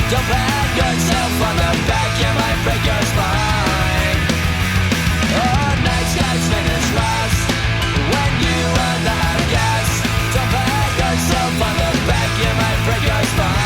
Don't pat yourself on the back, you might break your spine. Oh, night skies finish last when you run out of gas. Don't pat yourself on the back, you might break your spine.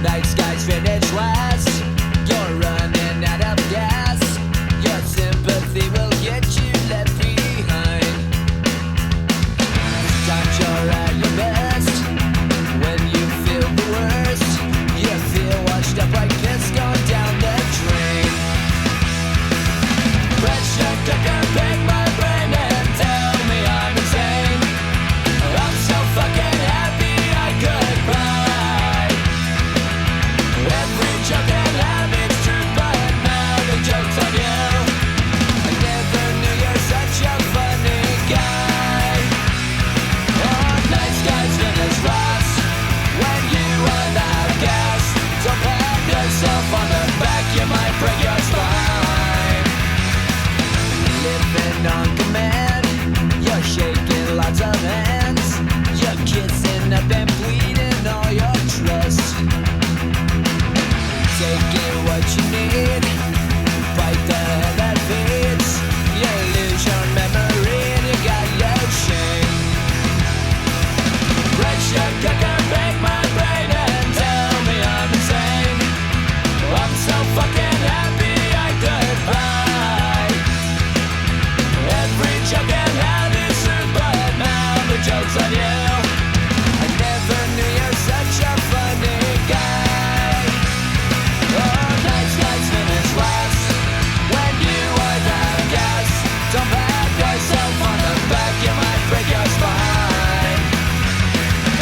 Night skies finish last. You're running out of gas. Your sympathy will get you left behind. This time you're at your best. When you feel the worst, you feel washed up like piss going down the drain. Pressure cooker, bake my brain and tell me I'm insane. I'm so fucking happy I could cry. Every joke and habit's true, but now the joke's on you. I never knew you're such a funny guy. Oh, night skies finish last when you run out of gas. Don't pat yourself on the back, you might break your spine. Living on command, you're shaking lots of hands. You're kissing up and bleeding all your trust. Taking what you need, bite the hand that feeds. You lose your memory and you got no shame. Pressure cooker, bake my brain and tell me I'm insane. I'm so fucking happy I could cry. Every joke and habit's true, but now the joke's on you. I never knew you're such a funny guy. Oh, night skies finish last when you run out of gas. Don't pat yourself on the back, you might break your spine.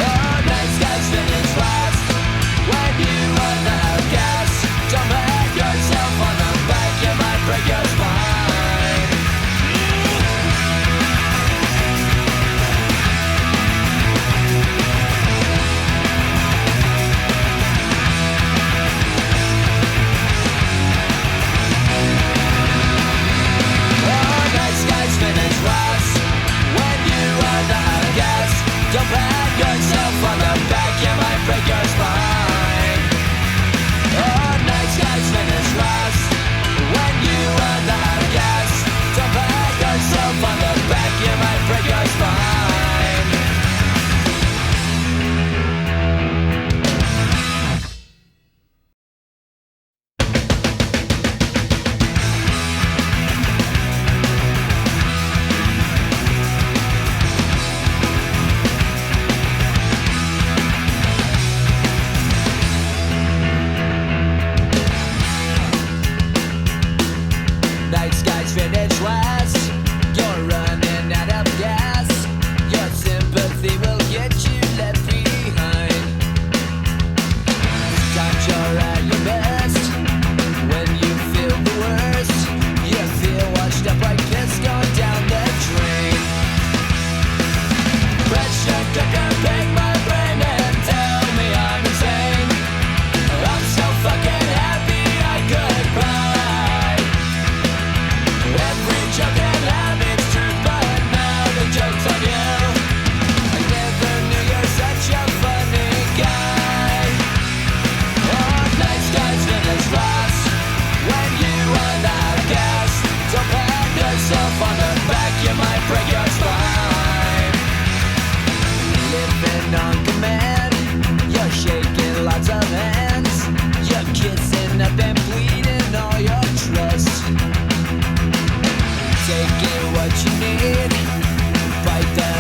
Oh, night skies finish last when you run out of gas. Don't pat yourself on the back, you might break your spine. Oh, night skies finish last when you run out of gas. Don't pat yourself on the back, you might break your spine. Oh, night skies finish last when you run out of gas. Don't pat yourself on the back, you might break your spine. Night skies finish last. You're running out of gas. Your sympathy will get you left behind. This time you're at your best. When you feel the worst, you feel washed up like piss going down the drain. Pressure cooker, bake my brain and tell me I'm insane. I'm so fucking happy I could cry. Every joke and habit's true, but now the joke's on you. I never knew you're such a funny guy. Oh, night skies finish last when you run out of gas. Don't pat yourself on the back, you might break your spine. Living on command, you're shaking lots of hands. You're kissing up and bleeding all your trust. Taking what you need, bite the